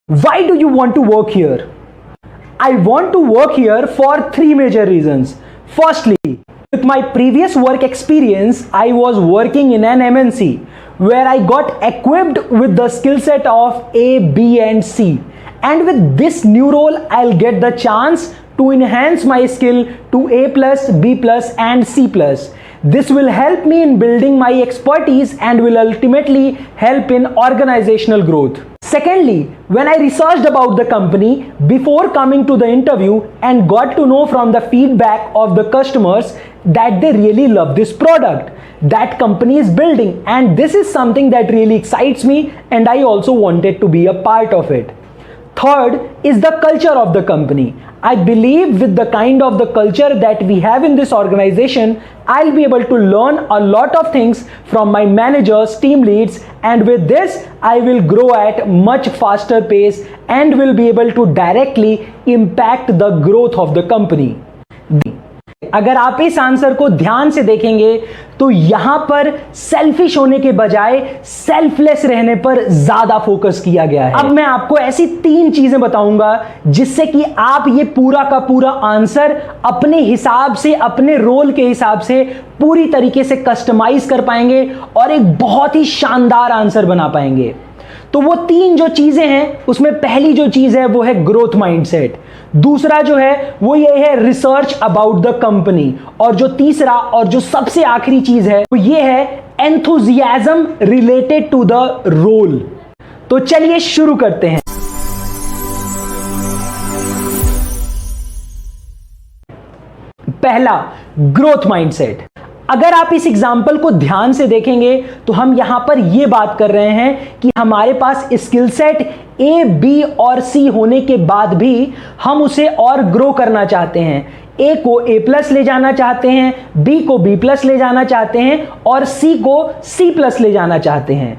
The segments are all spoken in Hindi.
Why do you want to work here? I want to work here for three major reasons. Firstly, with my previous work experience, I was working in an MNC where I got equipped with the skill set of A, B and C. And with this new role, I'll get the chance to enhance my skill to A+, B+, and C+. This will help me in building my expertise and will ultimately help in organizational growth. Secondly, when I researched about the company before coming to the interview and got to know from the feedback of the customers that they really love this product that company is building, and this is something that really excites me and I also wanted to be a part of it. Third is the culture of the company. I believe with the kind of the culture that we have in this organization, I'll be able to learn a lot of things from my managers, team leads, and with this, I will grow at much faster pace and will be able to directly impact the growth of the company. अगर आप इस आंसर को ध्यान से देखेंगे तो यहां पर सेल्फिश होने के बजाय सेल्फलेस रहने पर ज्यादा फोकस किया गया है। अब मैं आपको ऐसी तीन चीजें बताऊंगा जिससे कि आप ये पूरा का पूरा आंसर अपने हिसाब से, अपने रोल के हिसाब से पूरी तरीके से कस्टमाइज कर पाएंगे और एक बहुत ही शानदार आंसर बना पाएंगे। तो वो तीन जो चीजें हैं उसमें पहली जो चीज है वो है ग्रोथ माइंडसेट, दूसरा जो है वो ये है रिसर्च अबाउट द कंपनी, और जो तीसरा और जो सबसे आखिरी चीज है वो ये है enthusiasm related to the role. तो चलिए शुरू करते हैं। पहला, ग्रोथ माइंडसेट। अगर आप इस एग्जाम्पल को ध्यान से देखेंगे तो हम यहां पर यह बात कर रहे हैं कि हमारे पास स्किल सेट ए, बी और सी होने के बाद भी हम उसे और ग्रो करना चाहते हैं। ए को A+ ले जाना चाहते हैं, बी को B+ ले जाना चाहते हैं और सी को C+ ले जाना चाहते हैं।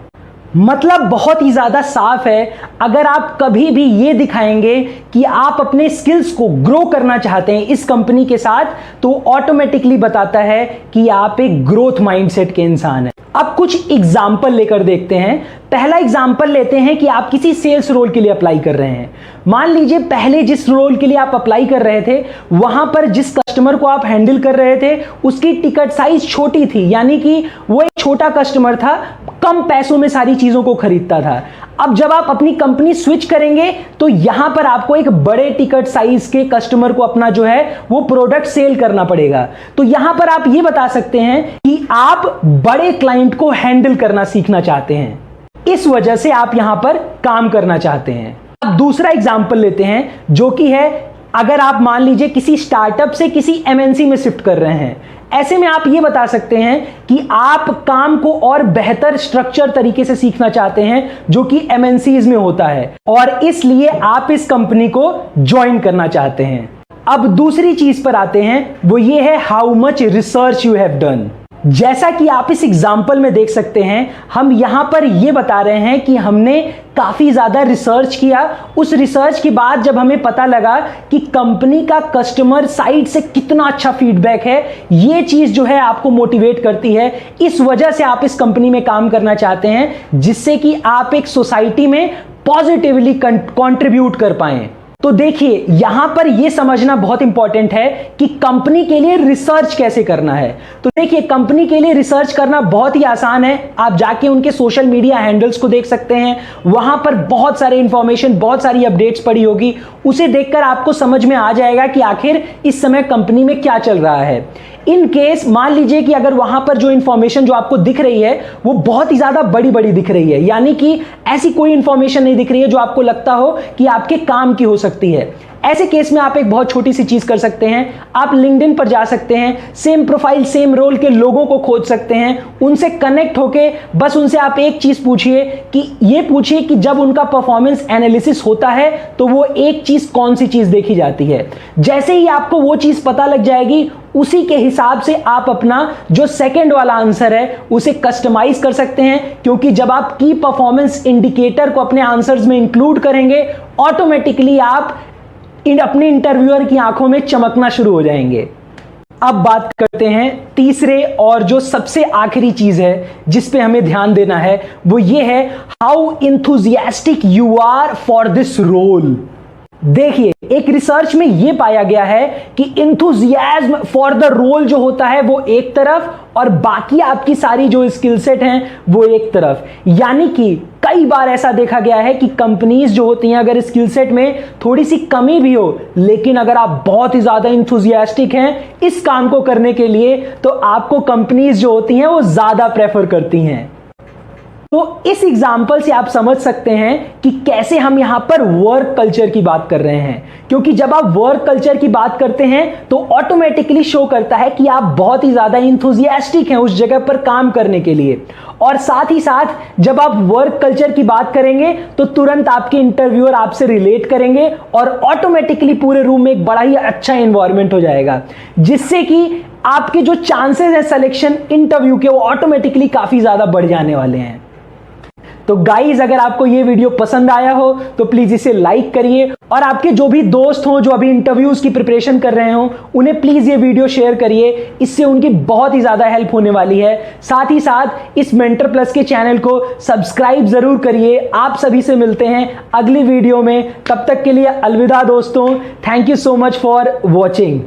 मतलब बहुत ही ज्यादा साफ है। अगर आप कभी भी ये दिखाएंगे कि आप अपने स्किल्स को ग्रो करना चाहते हैं इस कंपनी के साथ, तो ऑटोमेटिकली बताता है कि आप एक ग्रोथ माइंडसेट के इंसान हैं। अब कुछ एग्जाम्पल लेकर देखते हैं। पहला एग्जाम्पल लेते हैं कि आप किसी सेल्स रोल के लिए अप्लाई कर रहे हैं। मान लीजिए पहले जिस रोल के लिए आप अप्लाई कर रहे थे वहां पर जिस कस्टमर को आप हैंडल कर रहे थे उसकी टिकट साइज छोटी थी, यानी कि वो एक छोटा कस्टमर था, कम पैसों में सारी चीजों को खरीदता था। अब जब आप अपनी कंपनी स्विच करेंगे तो यहां पर आपको एक बड़े टिकट साइज के कस्टमर को अपना जो है वो प्रोडक्ट सेल करना पड़ेगा। तो यहां पर आप ये बता सकते हैं कि आप बड़े क्लाइंट को हैंडल करना सीखना चाहते हैं, इस वजह से आप यहां पर काम करना चाहते हैं। अब दूसरा एग्जांपल लेते हैं जो कि है, अगर आप मान लीजिए किसी स्टार्टअप से किसी एमएनसी में शिफ्ट कर रहे हैं, ऐसे में आप ये बता सकते हैं कि आप काम को और बेहतर स्ट्रक्चर तरीके से सीखना चाहते हैं जो कि एमएनसीज में होता है और इसलिए आप इस कंपनी को ज्वाइन करना चाहते हैं। अब दूसरी चीज पर आते हैं, वो ये है how much research you have done. जैसा कि आप इस एग्जाम्पल में देख सकते हैं, हम यहां पर यह बता रहे हैं कि हमने काफी ज्यादा रिसर्च किया। उस रिसर्च के बाद जब हमें पता लगा कि कंपनी का कस्टमर साइड से कितना अच्छा फीडबैक है, यह चीज जो है आपको मोटिवेट करती है। इस वजह से आप इस कंपनी में काम करना चाहते हैं जिससे कि आप एक सोसाइटी में पॉजिटिवली कंट्रीब्यूट कर पाएं। तो देखिए यहां पर यह समझना बहुत इंपॉर्टेंट है कि कंपनी के लिए रिसर्च कैसे करना है। तो देखिए कंपनी के लिए रिसर्च करना बहुत ही आसान है। आप जाके उनके सोशल मीडिया हैंडल्स को देख सकते हैं, वहां पर बहुत सारे इंफॉर्मेशन, बहुत सारी अपडेट्स पड़ी होगी, उसे देखकर आपको समझ में आ जाएगा कि आखिर इस समय कंपनी में क्या चल रहा है। इन केस मान लीजिए कि अगर वहां पर जो इंफॉर्मेशन जो आपको दिख रही है वो बहुत ही ज्यादा बड़ी बड़ी दिख रही है, यानी कि ऐसी कोई इंफॉर्मेशन नहीं दिख रही है जो आपको लगता हो कि आपके काम की हो सकती है, ऐसे केस में आप एक बहुत छोटी सी चीज कर सकते हैं। आप लिंक्डइन पर जा सकते हैं, सेम प्रोफाइल सेम रोल के लोगों को खोज सकते हैं, उनसे कनेक्ट होके बस उनसे आप एक चीज पूछिए कि जब उनका परफॉर्मेंस एनालिसिस होता है तो वो एक चीज कौन सी चीज देखी जाती है। जैसे ही आपको वो चीज पता लग जाएगी उसी के हिसाब से आप अपना जो सेकंड वाला आंसर है उसे कस्टमाइज कर सकते हैं, क्योंकि जब आप की परफॉर्मेंस इंडिकेटर को अपने आंसर्स में इंक्लूड करेंगे ऑटोमेटिकली आप अपने इंटरव्यूअर की आंखों में चमकना शुरू हो जाएंगे। अब बात करते हैं तीसरे और जो सबसे आखिरी चीज है जिस पे हमें ध्यान देना है, वो ये है how enthusiastic you are for this role. देखिए, एक रिसर्च में यह पाया गया है कि इंथुजियाज्म फॉर द रोल जो होता है वो एक तरफ और बाकी आपकी सारी जो स्किल सेट हैं वो एक तरफ। यानी कि कई बार ऐसा देखा गया है कि कंपनीज जो होती हैं, अगर स्किल सेट में थोड़ी सी कमी भी हो, लेकिन अगर आप बहुत ही ज्यादा इंथुजियास्टिक हैं इस काम को करने के लिए, तो आपको कंपनीज जो होती हैं वो ज्यादा प्रेफर करती हैं। तो इस एग्जाम्पल से आप समझ सकते हैं कि कैसे हम यहां पर वर्क कल्चर की बात कर रहे हैं, क्योंकि जब आप वर्क कल्चर की बात करते हैं तो ऑटोमेटिकली शो करता है कि आप बहुत ही ज्यादा इंथुजियास्टिक हैं उस जगह पर काम करने के लिए। और साथ ही साथ जब आप वर्क कल्चर की बात करेंगे तो तुरंत आपके इंटरव्यूअर आपसे रिलेट करेंगे और ऑटोमेटिकली पूरे रूम में एक बड़ा ही अच्छा एनवायरनमेंट हो जाएगा, जिससे कि आपके जो चांसेस हैं सिलेक्शन इंटरव्यू के वो ऑटोमेटिकली काफी ज्यादा बढ़ जाने वाले हैं। तो गाइज, अगर आपको ये वीडियो पसंद आया हो तो प्लीज इसे लाइक करिए और आपके जो भी दोस्त हों जो अभी इंटरव्यूज की प्रिपरेशन कर रहे हो उन्हें प्लीज ये वीडियो शेयर करिए, इससे उनकी बहुत ही ज्यादा हेल्प होने वाली है। साथ ही साथ इस मेंटर प्लस के चैनल को सब्सक्राइब जरूर करिए। आप सभी से मिलते हैं अगली वीडियो में, तब तक के लिए अलविदा दोस्तों। Thank you so much for watching.